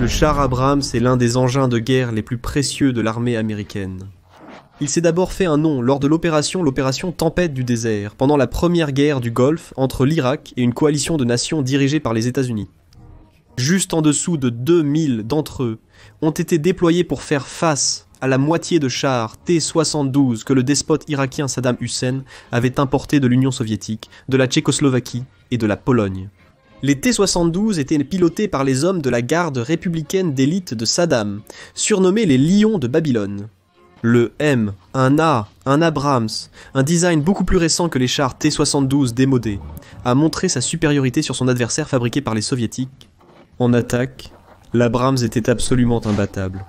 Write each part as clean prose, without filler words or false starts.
Le char Abrams est l'un des engins de guerre les plus précieux de l'armée américaine. Il s'est d'abord fait un nom lors de l'opération Tempête du désert, pendant la première guerre du Golfe entre l'Irak et une coalition de nations dirigée par les États-Unis. Juste en dessous de 2000 d'entre eux ont été déployés pour faire face à la moitié de chars T-72 que le despote irakien Saddam Hussein avait importés de l'Union soviétique, de la Tchécoslovaquie et de la Pologne. Les T-72 étaient pilotés par les hommes de la garde républicaine d'élite de Saddam, surnommés les Lions de Babylone. Le M, un A, un Abrams, un design beaucoup plus récent que les chars T-72 démodés, a montré sa supériorité sur son adversaire fabriqué par les soviétiques. En attaque, l'Abrams était absolument imbattable.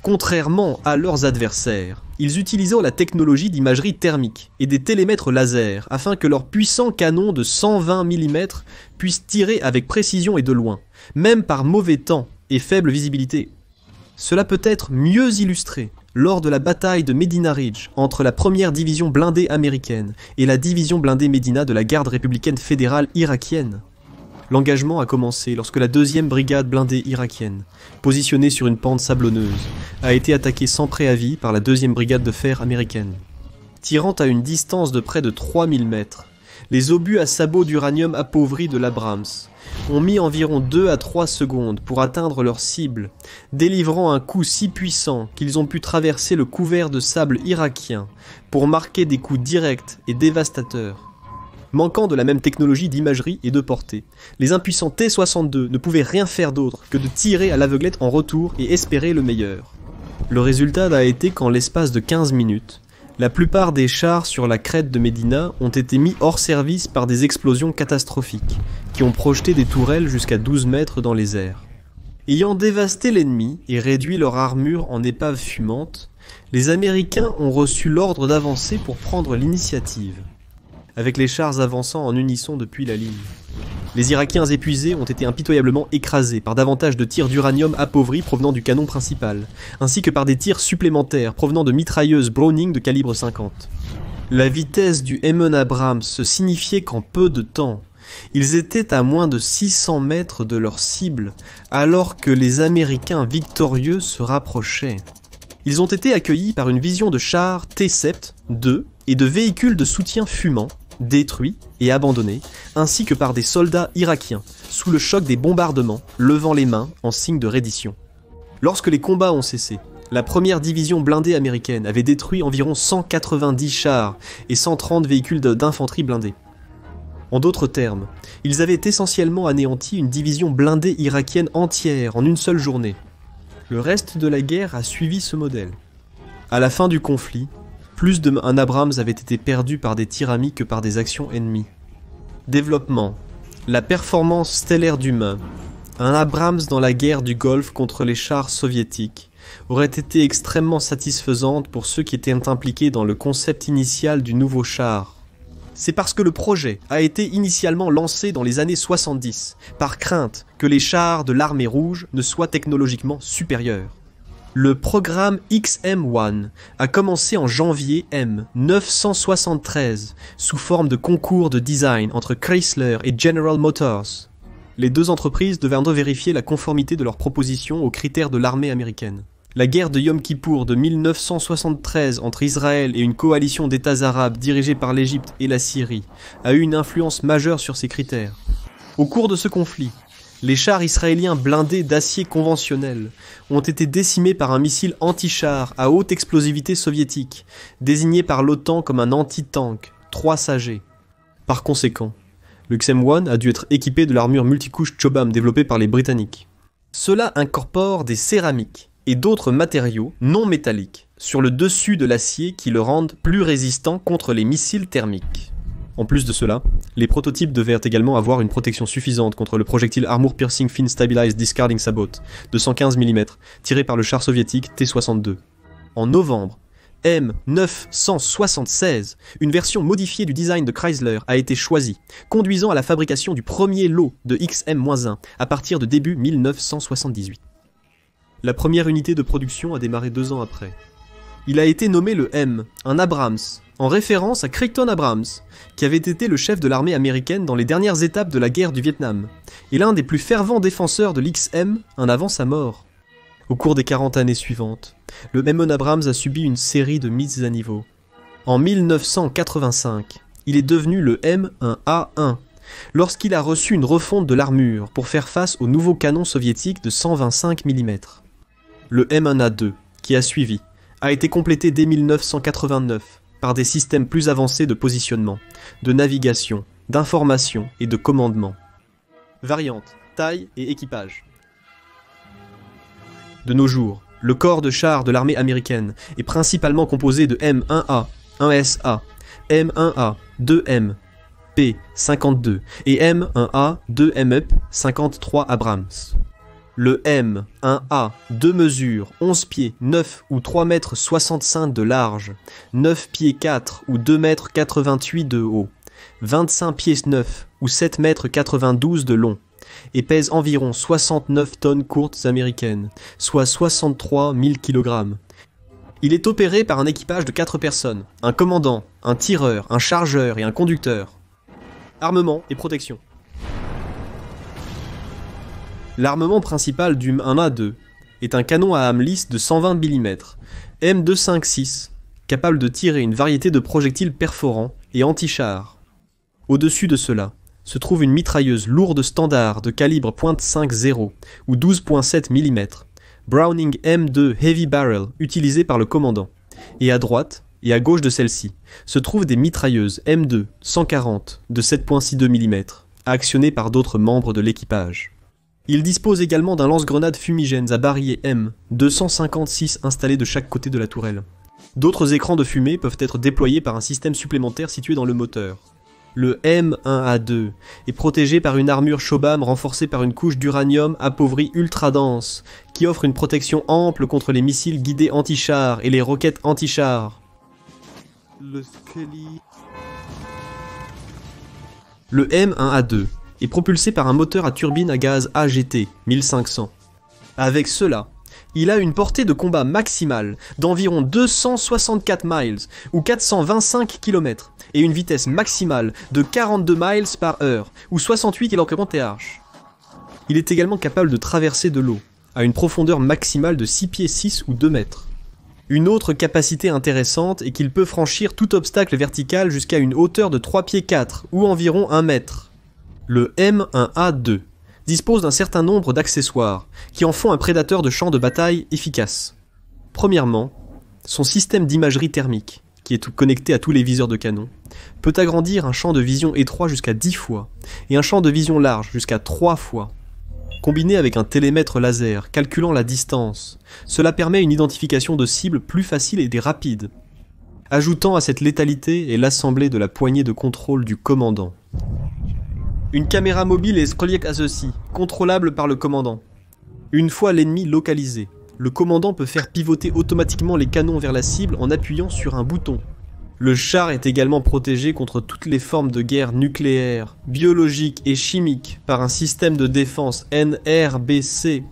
Contrairement à leurs adversaires, ils utilisaient la technologie d'imagerie thermique et des télémètres laser afin que leurs puissants canons de 120 mm puissent tirer avec précision et de loin, même par mauvais temps et faible visibilité. Cela peut être mieux illustré lors de la bataille de Medina Ridge entre la première division blindée américaine et la division blindée Medina de la garde républicaine fédérale irakienne. L'engagement a commencé lorsque la 2e brigade blindée irakienne, positionnée sur une pente sablonneuse, a été attaquée sans préavis par la 2e brigade de fer américaine. Tirant à une distance de près de 3000 mètres, les obus à sabots d'uranium appauvri de l'Abrams ont mis environ 2 à 3 secondes pour atteindre leur cible, délivrant un coup si puissant qu'ils ont pu traverser le couvert de sable irakien pour marquer des coups directs et dévastateurs. Manquant de la même technologie d'imagerie et de portée, les impuissants T-62 ne pouvaient rien faire d'autre que de tirer à l'aveuglette en retour et espérer le meilleur. Le résultat a été qu'en l'espace de 15 minutes, la plupart des chars sur la crête de Medina ont été mis hors service par des explosions catastrophiques, qui ont projeté des tourelles jusqu'à 12 mètres dans les airs. Ayant dévasté l'ennemi et réduit leur armure en épaves fumantes, les Américains ont reçu l'ordre d'avancer pour prendre l'initiative, avec les chars avançant en unisson depuis la ligne. Les Irakiens épuisés ont été impitoyablement écrasés par davantage de tirs d'uranium appauvri provenant du canon principal, ainsi que par des tirs supplémentaires provenant de mitrailleuses Browning de calibre 50. La vitesse du M1 Abrams signifiait qu'en peu de temps, ils étaient à moins de 600 mètres de leur cible, alors que les Américains victorieux se rapprochaient. Ils ont été accueillis par une vision de chars T-72 et de véhicules de soutien fumants, détruits et abandonnés, ainsi que par des soldats irakiens, sous le choc des bombardements, levant les mains en signe de reddition. Lorsque les combats ont cessé, la première division blindée américaine avait détruit environ 190 chars et 130 véhicules d'infanterie blindés. En d'autres termes, ils avaient essentiellement anéanti une division blindée irakienne entière en une seule journée. Le reste de la guerre a suivi ce modèle. À la fin du conflit, plus d'un Abrams avait été perdu par des tirs amis que par des actions ennemies. Développement. La performance stellaire d'humains. Un Abrams dans la guerre du Golfe contre les chars soviétiques aurait été extrêmement satisfaisante pour ceux qui étaient impliqués dans le concept initial du nouveau char. C'est parce que le projet a été initialement lancé dans les années 70, par crainte que les chars de l'armée rouge ne soient technologiquement supérieurs. Le programme XM1 a commencé en janvier M 973 sous forme de concours de design entre Chrysler et General Motors. Les deux entreprises devaient vérifier la conformité de leurs propositions aux critères de l'armée américaine. La guerre de Yom Kippour de 1973 entre Israël et une coalition d'États arabes dirigée par l'Égypte et la Syrie a eu une influence majeure sur ces critères. Au cours de ce conflit, les chars israéliens blindés d'acier conventionnel ont été décimés par un missile anti-char à haute explosivité soviétique, désigné par l'OTAN comme un anti-tank, 3AG. Par conséquent, le XM1 a dû être équipé de l'armure multicouche Chobham développée par les Britanniques. Cela incorpore des céramiques et d'autres matériaux non métalliques sur le dessus de l'acier qui le rendent plus résistant contre les missiles thermiques. En plus de cela, les prototypes devaient également avoir une protection suffisante contre le projectile Armor Piercing Fin Stabilized Discarding Sabot de 115 mm tiré par le char soviétique T-62. En novembre, M976, une version modifiée du design de Chrysler, a été choisie, conduisant à la fabrication du premier lot de XM-1 à partir de début 1978. La première unité de production a démarré 2 ans après. Il a été nommé le M, un Abrams, en référence à Crichton Abrams, qui avait été le chef de l'armée américaine dans les dernières étapes de la guerre du Vietnam, et l'un des plus fervents défenseurs de l'XM un avant sa mort. Au cours des 40 années suivantes, le M1 Abrams a subi une série de mises à niveau. En 1985, il est devenu le M1A1, lorsqu'il a reçu une refonte de l'armure pour faire face au nouveau canon soviétique de 125 mm. Le M1A2, qui a suivi, a été complété dès 1989 par des systèmes plus avancés de positionnement, de navigation, d'information et de commandement. Variantes, taille et équipage. De nos jours, le corps de chars de l'armée américaine est principalement composé de M1A, 1SA, M1A, 2M, P52 et M1A, 2MUP, 53 Abrams. Le M1A, 2 mesures, 11 pieds, 9 ou 3 mètres 65 de large, 9 pieds 4 ou 2 mètres 88 de haut, 25 pieds 9 ou 7 mètres 92 de long, et pèse environ 69 tonnes courtes américaines, soit 63 000 kg. Il est opéré par un équipage de 4 personnes, un commandant, un tireur, un chargeur et un conducteur. Armement et protection. L'armement principal du M1A2 est un canon à âme lisse de 120 mm, M256, capable de tirer une variété de projectiles perforants et anti-chars. Au-dessus de cela, se trouve une mitrailleuse lourde standard de calibre .50 ou 12.7 mm, Browning M2 Heavy Barrel utilisée par le commandant. Et à droite, et à gauche de celle-ci, se trouvent des mitrailleuses M2 140 de 7.62 mm, actionnées par d'autres membres de l'équipage. Il dispose également d'un lance-grenade fumigène à barillet M, 256 installés de chaque côté de la tourelle. D'autres écrans de fumée peuvent être déployés par un système supplémentaire situé dans le moteur. Le M1A2 est protégé par une armure Chobham renforcée par une couche d'uranium appauvri ultra dense, qui offre une protection ample contre les missiles guidés anti-chars et les roquettes anti-chars. Le M1A2 est propulsé par un moteur à turbine à gaz AGT 1500. Avec cela, il a une portée de combat maximale d'environ 264 miles ou 425 km et une vitesse maximale de 42 miles par heure ou 68 km/h. Il est également capable de traverser de l'eau à une profondeur maximale de 6 pieds 6 ou 2 mètres. Une autre capacité intéressante est qu'il peut franchir tout obstacle vertical jusqu'à une hauteur de 3 pieds 4 ou environ 1 mètre. Le M1A2 dispose d'un certain nombre d'accessoires qui en font un prédateur de champ de bataille efficace. Premièrement, son système d'imagerie thermique, qui est connecté à tous les viseurs de canon, peut agrandir un champ de vision étroit jusqu'à 10 fois et un champ de vision large jusqu'à 3 fois. Combiné avec un télémètre laser calculant la distance, cela permet une identification de cible plus facile et rapide. Ajoutant à cette létalité est l'assemblée de la poignée de contrôle du commandant. Une caméra mobile est reliée à ceci, contrôlable par le commandant. Une fois l'ennemi localisé, le commandant peut faire pivoter automatiquement les canons vers la cible en appuyant sur un bouton. Le char est également protégé contre toutes les formes de guerre nucléaire, biologique et chimique par un système de défense NRBC.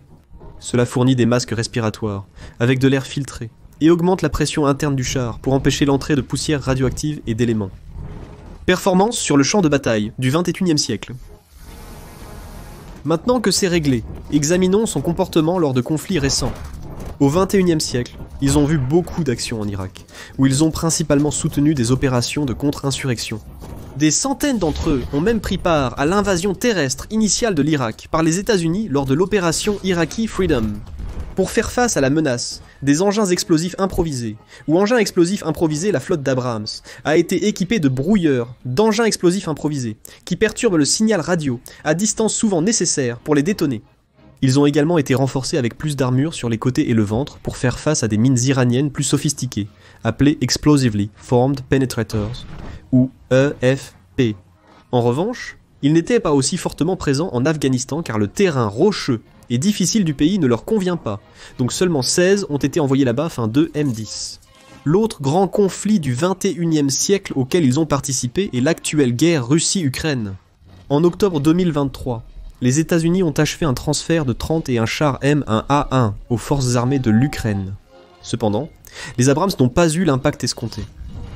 Cela fournit des masques respiratoires, avec de l'air filtré, et augmente la pression interne du char pour empêcher l'entrée de poussières radioactives et d'éléments. Performance sur le champ de bataille du XXIe siècle. Maintenant que c'est réglé, examinons son comportement lors de conflits récents. Au XXIe siècle, ils ont vu beaucoup d'actions en Irak, où ils ont principalement soutenu des opérations de contre-insurrection. Des centaines d'entre eux ont même pris part à l'invasion terrestre initiale de l'Irak par les États-Unis lors de l'opération Iraqi Freedom. Pour faire face à la menace, des engins explosifs improvisés, ou engins explosifs improvisés, la flotte d'Abrams a été équipée de brouilleurs, d'engins explosifs improvisés, qui perturbent le signal radio, à distance souvent nécessaire pour les détonner. Ils ont également été renforcés avec plus d'armure sur les côtés et le ventre pour faire face à des mines iraniennes plus sophistiquées, appelées Explosively Formed Penetrators, ou EFP. En revanche, ils n'étaient pas aussi fortement présents en Afghanistan car le terrain rocheux et difficile du pays ne leur convient pas, donc seulement 16 ont été envoyés là-bas fin 2 M10. L'autre grand conflit du XXIe siècle auquel ils ont participé est l'actuelle guerre Russie-Ukraine. En octobre 2023, les États-Unis ont achevé un transfert de 31 chars M1A1 aux forces armées de l'Ukraine. Cependant, les Abrams n'ont pas eu l'impact escompté.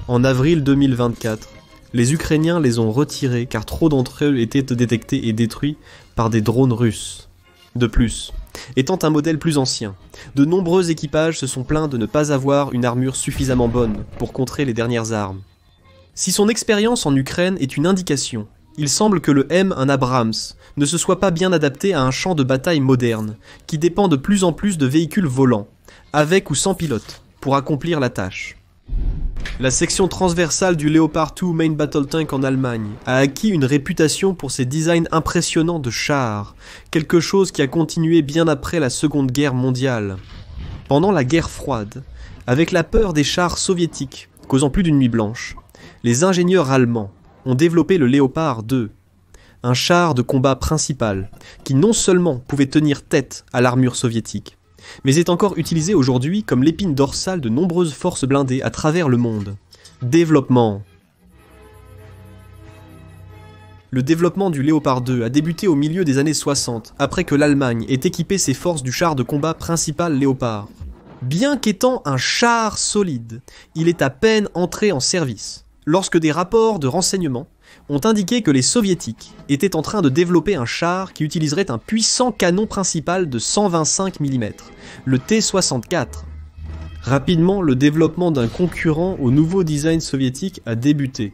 En avril 2024, les Ukrainiens les ont retirés car trop d'entre eux étaient détectés et détruits par des drones russes. De plus, étant un modèle plus ancien, de nombreux équipages se sont plaints de ne pas avoir une armure suffisamment bonne pour contrer les dernières armes. Si son expérience en Ukraine est une indication, il semble que le M1 Abrams ne se soit pas bien adapté à un champ de bataille moderne, qui dépend de plus en plus de véhicules volants, avec ou sans pilote, pour accomplir la tâche. La section transversale du Leopard 2 Main Battle Tank en Allemagne a acquis une réputation pour ses designs impressionnants de chars, quelque chose qui a continué bien après la Seconde Guerre mondiale. Pendant la guerre froide, avec la peur des chars soviétiques, causant plus d'une nuit blanche, les ingénieurs allemands ont développé le Léopard 2, un char de combat principal, qui non seulement pouvait tenir tête à l'armure soviétique, mais est encore utilisé aujourd'hui comme l'épine dorsale de nombreuses forces blindées à travers le monde. Développement. Le développement du Léopard 2 a débuté au milieu des années 60, après que l'Allemagne ait équipé ses forces du char de combat principal Léopard. Bien qu'étant un char solide, il est à peine entré en service, lorsque des rapports de renseignement ont indiqué que les soviétiques étaient en train de développer un char qui utiliserait un puissant canon principal de 125 mm, le T-64. Rapidement, le développement d'un concurrent au nouveau design soviétique a débuté.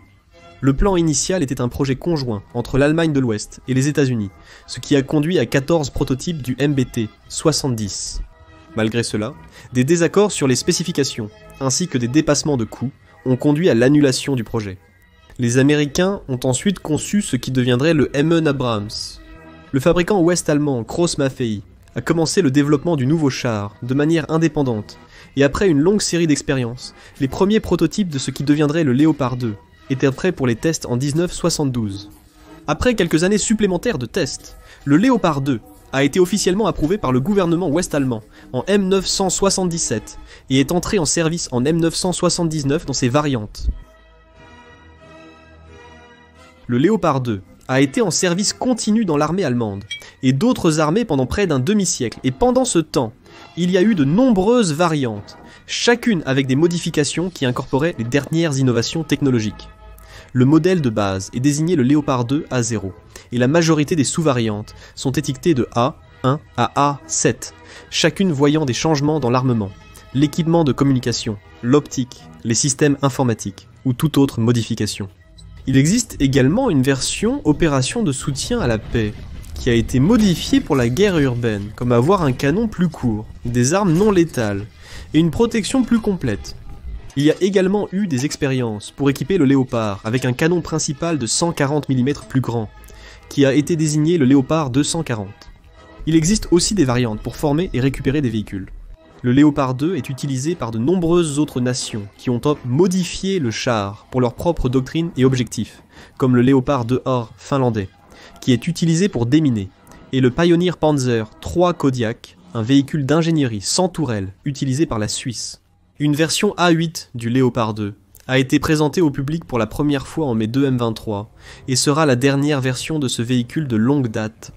Le plan initial était un projet conjoint entre l'Allemagne de l'Ouest et les États-Unis, ce qui a conduit à 14 prototypes du MBT-70. Malgré cela, des désaccords sur les spécifications, ainsi que des dépassements de coûts, ont conduit à l'annulation du projet. Les Américains ont ensuite conçu ce qui deviendrait le M1 Abrams. Le fabricant ouest-allemand Krauss-Maffei a commencé le développement du nouveau char de manière indépendante, et après une longue série d'expériences, les premiers prototypes de ce qui deviendrait le Léopard 2 étaient prêts pour les tests en 1972. Après quelques années supplémentaires de tests, le Léopard 2 a été officiellement approuvé par le gouvernement ouest-allemand en M977 et est entré en service en M979 dans ses variantes. Le Léopard 2 a été en service continu dans l'armée allemande et d'autres armées pendant près d'un demi-siècle, et pendant ce temps, il y a eu de nombreuses variantes, chacune avec des modifications qui incorporaient les dernières innovations technologiques. Le modèle de base est désigné le Léopard 2 A0, et la majorité des sous-variantes sont étiquetées de A1 à A7, chacune voyant des changements dans l'armement, l'équipement de communication, l'optique, les systèmes informatiques ou toute autre modification. Il existe également une version opération de soutien à la paix, qui a été modifiée pour la guerre urbaine, comme avoir un canon plus court, des armes non létales, et une protection plus complète. Il y a également eu des expériences pour équiper le Léopard avec un canon principal de 140 mm plus grand, qui a été désigné le Léopard 240. Il existe aussi des variantes pour former et récupérer des véhicules. Le Léopard 2 est utilisé par de nombreuses autres nations qui ont modifié le char pour leur propre doctrine et objectifs, comme le Léopard 2A finlandais, qui est utilisé pour déminer, et le Pioneer Panzer III Kodiak, un véhicule d'ingénierie sans tourelle utilisé par la Suisse. Une version A8 du Léopard 2 a été présentée au public pour la première fois en mai 2 M23 et sera la dernière version de ce véhicule de longue date.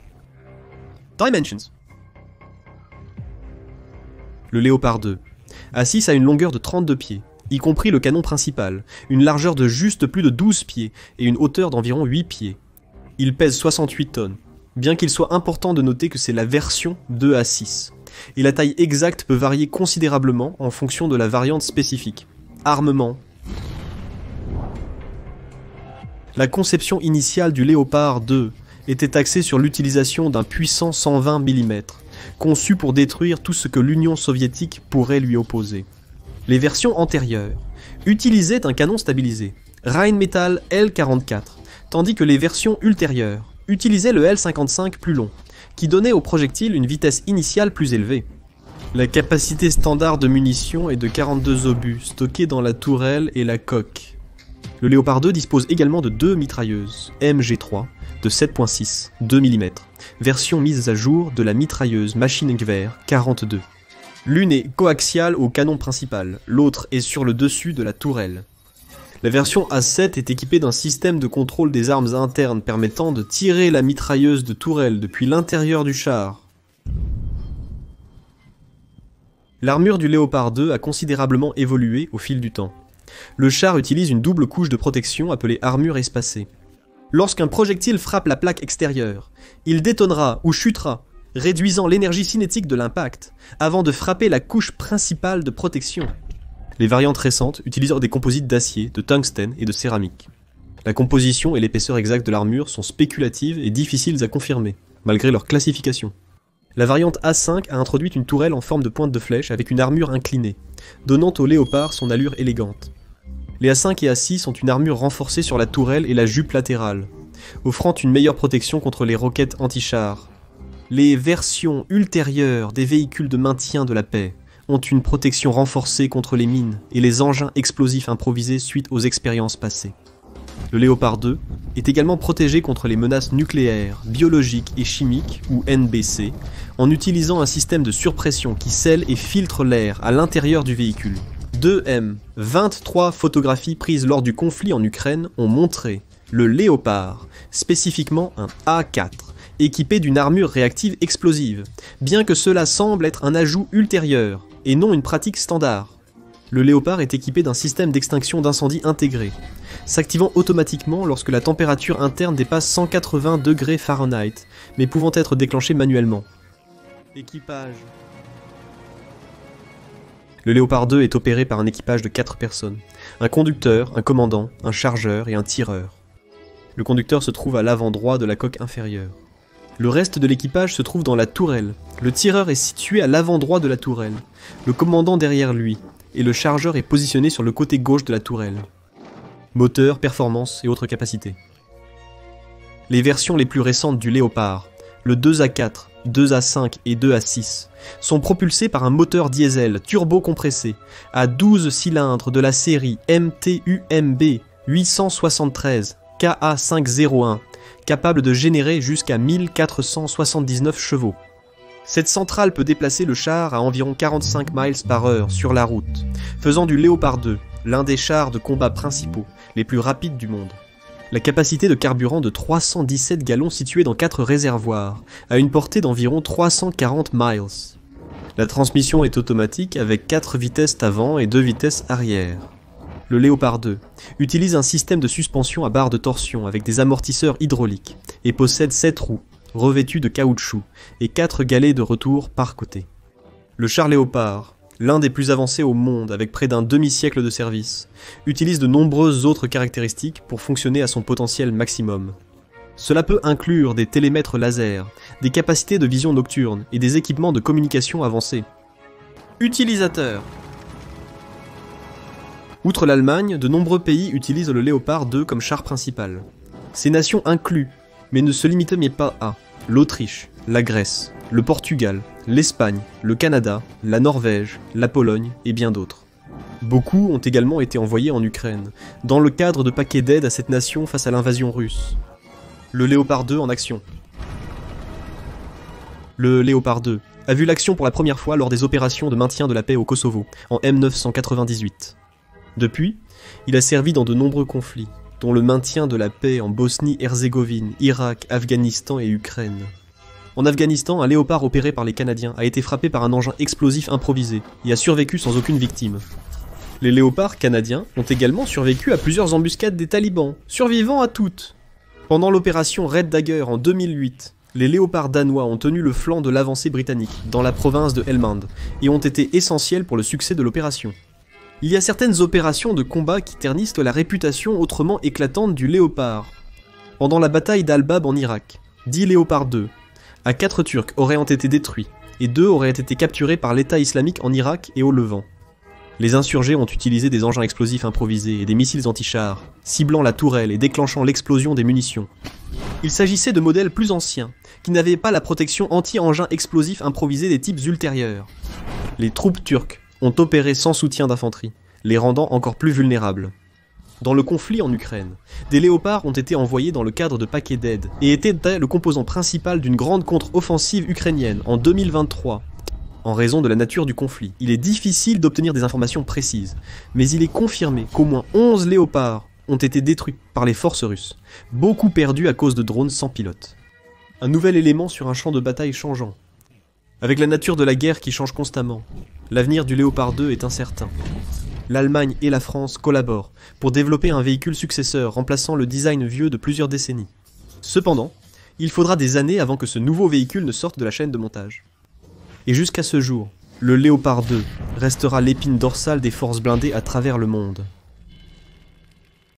Dimensions. Le Léopard 2 a 6 à une longueur de 32 pieds, y compris le canon principal, une largeur de juste plus de 12 pieds et une hauteur d'environ 8 pieds. Il pèse 68 tonnes, bien qu'il soit important de noter que c'est la version 2 à 6, et la taille exacte peut varier considérablement en fonction de la variante spécifique. Armement. La conception initiale du Léopard 2 était axée sur l'utilisation d'un puissant 120 mm, conçu pour détruire tout ce que l'Union soviétique pourrait lui opposer. Les versions antérieures utilisaient un canon stabilisé, Rheinmetall L44, tandis que les versions ultérieures utilisaient le L55 plus long, qui donnait au projectile une vitesse initiale plus élevée. La capacité standard de munitions est de 42 obus, stockés dans la tourelle et la coque. Le Léopard 2 dispose également de 2 mitrailleuses MG3 de 7.6, 2 mm, version mise à jour de la mitrailleuse Maschinengewehr 42. L'une est coaxiale au canon principal, l'autre est sur le dessus de la tourelle. La version A7 est équipée d'un système de contrôle des armes internes permettant de tirer la mitrailleuse de tourelle depuis l'intérieur du char. L'armure du Léopard 2 a considérablement évolué au fil du temps. Le char utilise une double couche de protection appelée armure espacée. Lorsqu'un projectile frappe la plaque extérieure, il détonnera ou chutera, réduisant l'énergie cinétique de l'impact, avant de frapper la couche principale de protection. Les variantes récentes utilisent des composites d'acier, de tungstène et de céramique. La composition et l'épaisseur exacte de l'armure sont spéculatives et difficiles à confirmer, malgré leur classification. La variante A5 a introduit une tourelle en forme de pointe de flèche avec une armure inclinée, donnant au Léopard son allure élégante. Les A5 et A6 ont une armure renforcée sur la tourelle et la jupe latérale, offrant une meilleure protection contre les roquettes anti-chars. Les versions ultérieures des véhicules de maintien de la paix ont une protection renforcée contre les mines et les engins explosifs improvisés suite aux expériences passées. Le Léopard 2 est également protégé contre les menaces nucléaires, biologiques et chimiques, ou NBC, en utilisant un système de surpression qui scelle et filtre l'air à l'intérieur du véhicule. 2M, 23 photographies prises lors du conflit en Ukraine ont montré le Léopard, spécifiquement un A4, équipé d'une armure réactive explosive, bien que cela semble être un ajout ultérieur, et non une pratique standard. Le Léopard est équipé d'un système d'extinction d'incendie intégré, s'activant automatiquement lorsque la température interne dépasse 180 degrés Fahrenheit, mais pouvant être déclenché manuellement. Équipage. Le Léopard 2 est opéré par un équipage de 4 personnes, un conducteur, un commandant, un chargeur et un tireur. Le conducteur se trouve à l'avant droit de la coque inférieure. Le reste de l'équipage se trouve dans la tourelle. Le tireur est situé à l'avant droit de la tourelle, le commandant derrière lui, et le chargeur est positionné sur le côté gauche de la tourelle. Moteur, performance et autres capacités. Les versions les plus récentes du Léopard, le 2A4, 2A5 et 2A6, sont propulsés par un moteur diesel turbo-compressé à 12 cylindres de la série MTUMB 873 KA501, capable de générer jusqu'à 1479 chevaux. Cette centrale peut déplacer le char à environ 45 miles par heure sur la route, faisant du Léopard 2 l'un des chars de combat principaux, les plus rapides du monde. La capacité de carburant de 317 gallons située dans 4 réservoirs, a une portée d'environ 340 miles. La transmission est automatique avec 4 vitesses avant et 2 vitesses arrière. Le Léopard 2 utilise un système de suspension à barre de torsion avec des amortisseurs hydrauliques et possède 7 roues, revêtues de caoutchouc, et 4 galets de retour par côté. Le char Léopard, l'un des plus avancés au monde avec près d'un demi-siècle de service, utilise de nombreuses autres caractéristiques pour fonctionner à son potentiel maximum. Cela peut inclure des télémètres laser, des capacités de vision nocturne et des équipements de communication avancés. Utilisateurs. Outre l'Allemagne, de nombreux pays utilisent le Léopard 2 comme char principal. Ces nations incluent, mais ne se limitent pas à, l'Autriche, la Grèce, le Portugal, l'Espagne, le Canada, la Norvège, la Pologne et bien d'autres. Beaucoup ont également été envoyés en Ukraine, dans le cadre de paquets d'aide à cette nation face à l'invasion russe. Le Léopard 2 en action. Le Léopard 2 a vu l'action pour la première fois lors des opérations de maintien de la paix au Kosovo, en M998. Depuis, il a servi dans de nombreux conflits, dont le maintien de la paix en Bosnie-Herzégovine, Irak, Afghanistan et Ukraine. En Afghanistan, un Léopard opéré par les Canadiens a été frappé par un engin explosif improvisé et a survécu sans aucune victime. Les Léopards canadiens ont également survécu à plusieurs embuscades des talibans, survivant à toutes. Pendant l'opération Red Dagger en 2008, les Léopards danois ont tenu le flanc de l'avancée britannique, dans la province de Helmand, et ont été essentiels pour le succès de l'opération. Il y a certaines opérations de combat qui ternissent la réputation autrement éclatante du Léopard. Pendant la bataille d'Al-Bab en Irak, 10 Léopards 2, à 4 Turcs auraient été détruits, et 2 auraient été capturés par l'État islamique en Irak et au Levant. Les insurgés ont utilisé des engins explosifs improvisés et des missiles anti-chars, ciblant la tourelle et déclenchant l'explosion des munitions. Il s'agissait de modèles plus anciens, qui n'avaient pas la protection anti-engins explosifs improvisés des types ultérieurs. Les troupes turques ont opéré sans soutien d'infanterie, les rendant encore plus vulnérables. Dans le conflit en Ukraine, des léopards ont été envoyés dans le cadre de paquets d'aide et étaient le composant principal d'une grande contre-offensive ukrainienne en 2023. En raison de la nature du conflit, il est difficile d'obtenir des informations précises, mais il est confirmé qu'au moins 11 léopards ont été détruits par les forces russes, beaucoup perdus à cause de drones sans pilote. Un nouvel élément sur un champ de bataille changeant. Avec la nature de la guerre qui change constamment, l'avenir du Léopard 2 est incertain. l'Allemagne et la France collaborent pour développer un véhicule successeur remplaçant le design vieux de plusieurs décennies. Cependant, il faudra des années avant que ce nouveau véhicule ne sorte de la chaîne de montage. Et jusqu'à ce jour, le Léopard 2 restera l'épine dorsale des forces blindées à travers le monde.